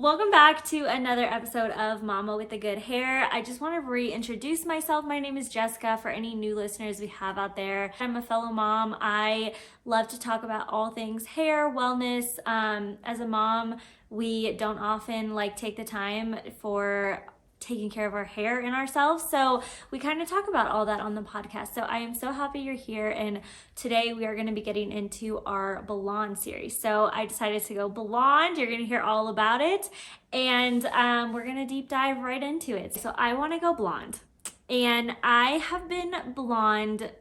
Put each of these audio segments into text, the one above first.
Welcome back to another episode of Mama with the Good Hair. I just want to reintroduce myself. My name is Jessica for any new listeners we have out there. I'm a fellow mom. I love to talk about all things hair, wellness. As a mom, we don't often take the time for taking care of our hair and ourselves. So we kind of talk about all that on the podcast. So I am so happy you're here. And today we are going to be getting into our blonde series. So I decided to go blonde. You're going to hear all about it. And we're going to deep dive right into it. So I want to go blonde. And I have been blonde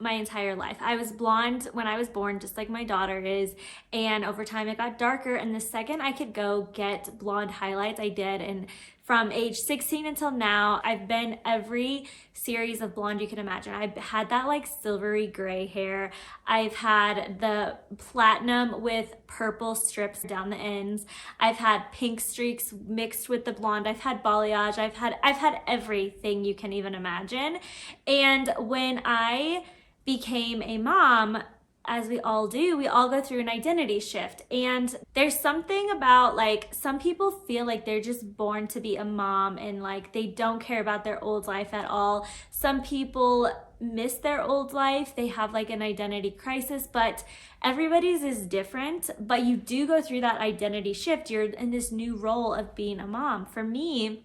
my entire life. I was blonde when I was born, just like my daughter is, and over time it got darker, and the second I could go get blonde highlights, I did. And from age 16 until now, I've been every series of blonde you can imagine. I've had that silvery gray hair. I've had the platinum with purple strips down the ends. I've had pink streaks mixed with the blonde. I've had balayage. I've had everything you can even imagine. And when I became a mom, as we all do, we all go through an identity shift. And there's something about some people feel like they're just born to be a mom and they don't care about their old life at all. Some people miss their old life. They have an identity crisis, but everybody's is different. But you do go through that identity shift. You're in this new role of being a mom. For me,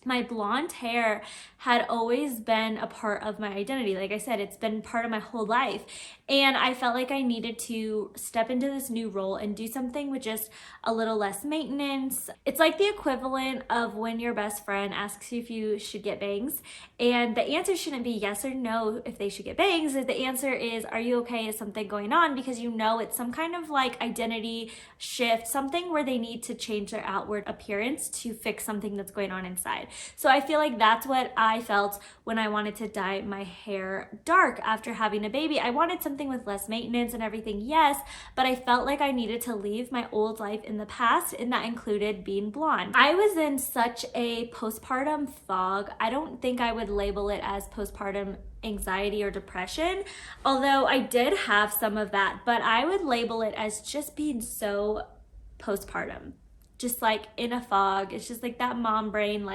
my blonde hair had always been a part of my identity. Like I said, it's been part of my whole life. And I felt like I needed to step into this new role and do something with just a little less maintenance. It's like the equivalent of when your best friend asks you if you should get bangs. And the answer shouldn't be yes or no if they should get bangs. The answer is, are you okay? Is something going on? Because you know it's some kind of identity shift, something where they need to change their outward appearance to fix something that's going on inside. So I feel like that's what I felt when I wanted to dye my hair dark after having a baby. I wanted something with less maintenance and everything, yes, but I felt like I needed to leave my old life in the past, and that included being blonde. I was in such a postpartum fog. I don't think I would label it as postpartum anxiety or depression, although I did have some of that, but I would label it as just being so postpartum. Just in a fog. It's just that mom brain,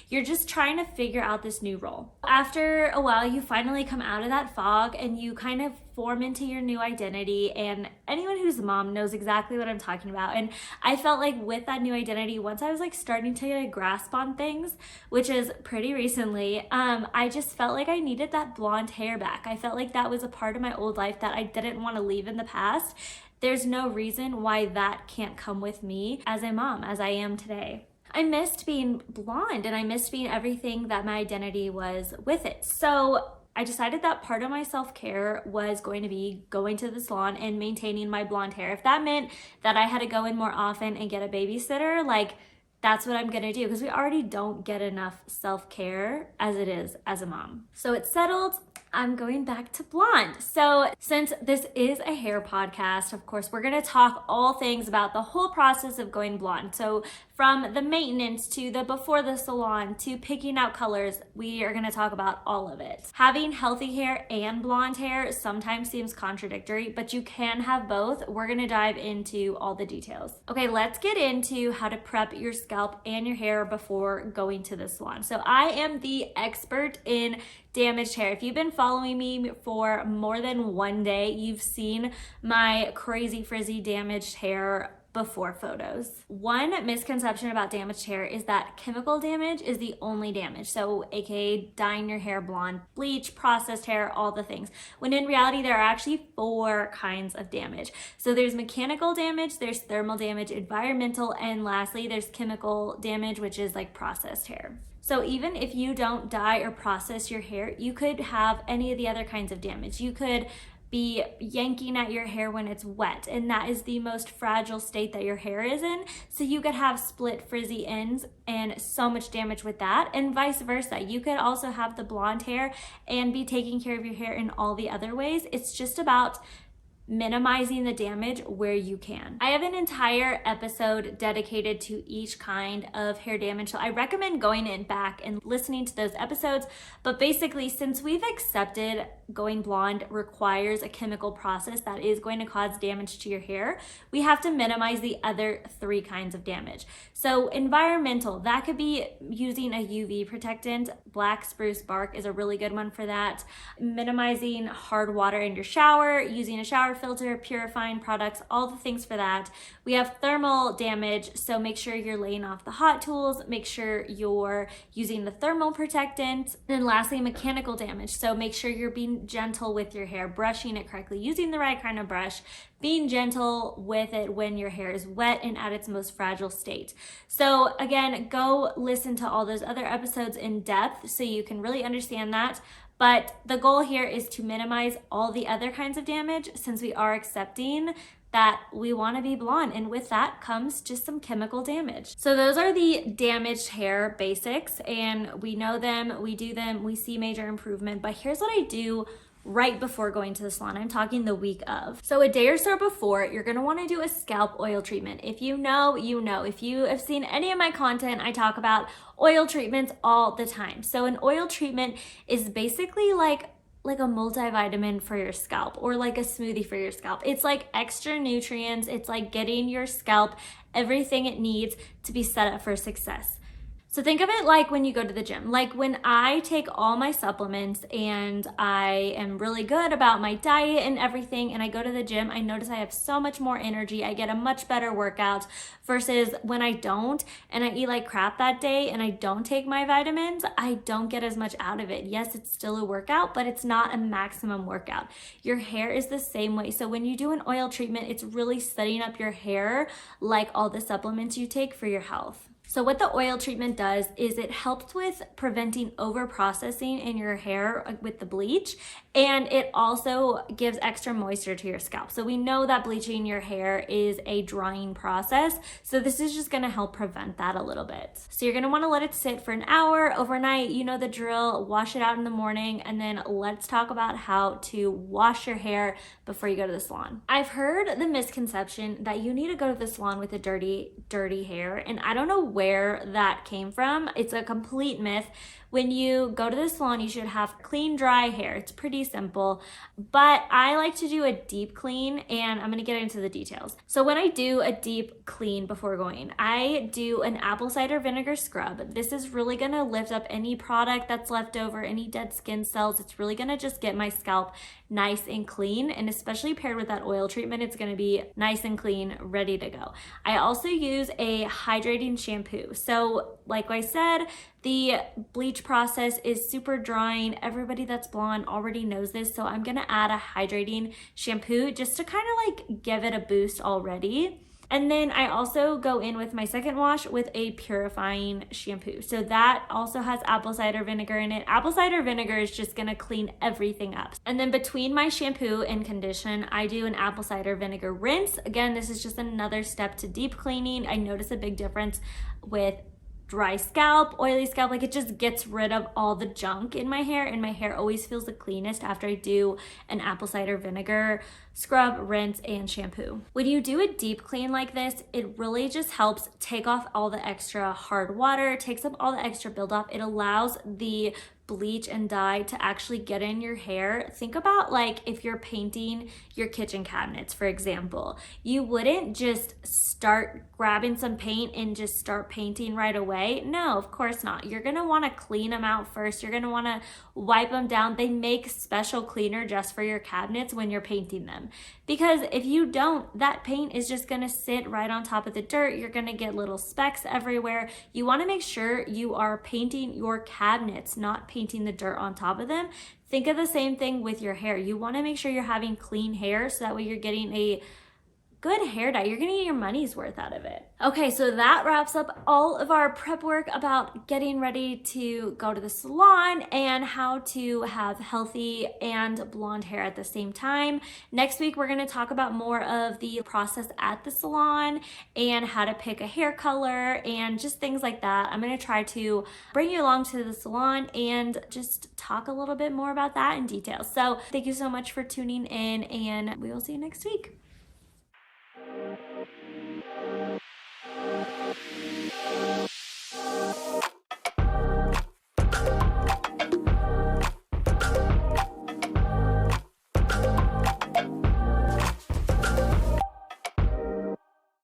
you're just trying to figure out this new role. After a while, you finally come out of that fog and you kind of form into your new identity, and anyone who's a mom knows exactly what I'm talking about. And I felt with that new identity, once I was starting to get a grasp on things, which is pretty recently, I just felt like I needed that blonde hair back. I felt like that was a part of my old life that I didn't want to leave in the past. There's no reason why that can't come with me as a mom, as I am today. I missed being blonde, and I missed being everything that my identity was with it. So I decided that part of my self-care was going to be going to the salon and maintaining my blonde hair. If that meant that I had to go in more often and get a babysitter, that's what I'm gonna do, because we already don't get enough self-care as it is as a mom. So it's settled. I'm going back to blonde. So since this is a hair podcast, of course, we're gonna talk all things about the whole process of going blonde. So from the maintenance to the before the salon to picking out colors, we are gonna talk about all of it. Having healthy hair and blonde hair sometimes seems contradictory, but you can have both. We're gonna dive into all the details. Okay, let's get into how to prep your scalp and your hair before going to the salon. So I am the expert in damaged hair. If you've been following me for more than one day, you've seen my crazy frizzy damaged hair before photos. One misconception about damaged hair is that chemical damage is the only damage. So aka dyeing your hair blonde, bleach, processed hair, all the things. When in reality, there are actually 4 kinds of damage. So there's mechanical damage, there's thermal damage, environmental, and lastly, there's chemical damage, which is processed hair. So even if you don't dye or process your hair, you could have any of the other kinds of damage. You could be yanking at your hair when it's wet, and that is the most fragile state that your hair is in. So you could have split frizzy ends and so much damage with that, and vice versa. You could also have the blonde hair and be taking care of your hair in all the other ways. It's just about minimizing the damage where you can. I have an entire episode dedicated to each kind of hair damage, so I recommend going in back and listening to those episodes. But basically, since we've accepted going blonde requires a chemical process that is going to cause damage to your hair, we have to minimize the other 3 kinds of damage. So environmental, that could be using a UV protectant. Black spruce bark is a really good one for that. Minimizing hard water in your shower, using a shower filter, purifying products, all the things for that. We have thermal damage, so make sure you're laying off the hot tools, make sure you're using the thermal protectant. And then lastly, mechanical damage, so make sure you're being gentle with your hair, brushing it correctly, using the right kind of brush, being gentle with it when your hair is wet and at its most fragile state. So again, go listen to all those other episodes in depth so you can really understand that. But the goal here is to minimize all the other kinds of damage, since we are accepting that we want to be blonde, and with that comes just some chemical damage. So those are the damaged hair basics, and we know them, we do them, we see major improvement. But here's what I do right before going to the salon. I'm talking the week of. So a day or so before, you're gonna wanna do a scalp oil treatment. If you know, you know. If you have seen any of my content, I talk about oil treatments all the time. So an oil treatment is basically like a multivitamin for your scalp, or like a smoothie for your scalp. It's like extra nutrients. It's like getting your scalp everything it needs to be set up for success. So think of it like when you go to the gym. Like when I take all my supplements and I am really good about my diet and everything, and I go to the gym, I notice I have so much more energy. I get a much better workout versus when I don't and I eat like crap that day and I don't take my vitamins, I don't get as much out of it. Yes, it's still a workout, but it's not a maximum workout. Your hair is the same way. So when you do an oil treatment, it's really setting up your hair like all the supplements you take for your health. So what the oil treatment does is it helps with preventing over-processing in your hair with the bleach, and it also gives extra moisture to your scalp. So we know that bleaching your hair is a drying process, so this is just gonna help prevent that a little bit. So you're gonna wanna let it sit for an hour overnight, you know the drill, wash it out in the morning, and then let's talk about how to wash your hair before you go to the salon. I've heard the misconception that you need to go to the salon with a dirty hair, and I don't know where that came from. It's a complete myth. When you go to the salon, you should have clean, dry hair. It's pretty simple, but I like to do a deep clean, and I'm gonna get into the details. So when I do a deep clean before going, I do an apple cider vinegar scrub. This is really gonna lift up any product that's left over, any dead skin cells. It's really gonna just get my scalp nice and clean, and especially paired with that oil treatment, it's gonna be nice and clean, ready to go. I also use a hydrating shampoo. So like I said, the bleach process is super drying. Everybody that's blonde already knows this, so I'm gonna add a hydrating shampoo just to kind of like give it a boost already. And then I also go in with my second wash with a purifying shampoo. So that also has apple cider vinegar in it. Apple cider vinegar is just gonna clean everything up. And then between my shampoo and condition, I do an apple cider vinegar rinse. Again, this is just another step to deep cleaning. I notice a big difference with dry scalp, oily scalp, like it just gets rid of all the junk in my hair, and my hair always feels the cleanest after I do an apple cider vinegar scrub, rinse, and shampoo. When you do a deep clean like this, it really just helps take off all the extra hard water, it takes up all the extra buildup. It allows the bleach and dye to actually get in your hair. Think about like if you're painting your kitchen cabinets, for example, you wouldn't just start grabbing some paint and just start painting right away. No, of course not. You're gonna wanna clean them out first. You're gonna wanna wipe them down. They make special cleaner just for your cabinets when you're painting them. Because if you don't, that paint is just gonna sit right on top of the dirt. You're gonna get little specks everywhere. You wanna make sure you are painting your cabinets, not painting the dirt on top of them. Think of the same thing with your hair. You wanna make sure you're having clean hair so that way you're getting a good hair dye. You're gonna get your money's worth out of it. Okay, so that wraps up all of our prep work about getting ready to go to the salon and how to have healthy and blonde hair at the same time. Next week, we're gonna talk about more of the process at the salon and how to pick a hair color and just things like that. I'm gonna try to bring you along to the salon and just talk a little bit more about that in detail. So thank you so much for tuning in, and we will see you next week.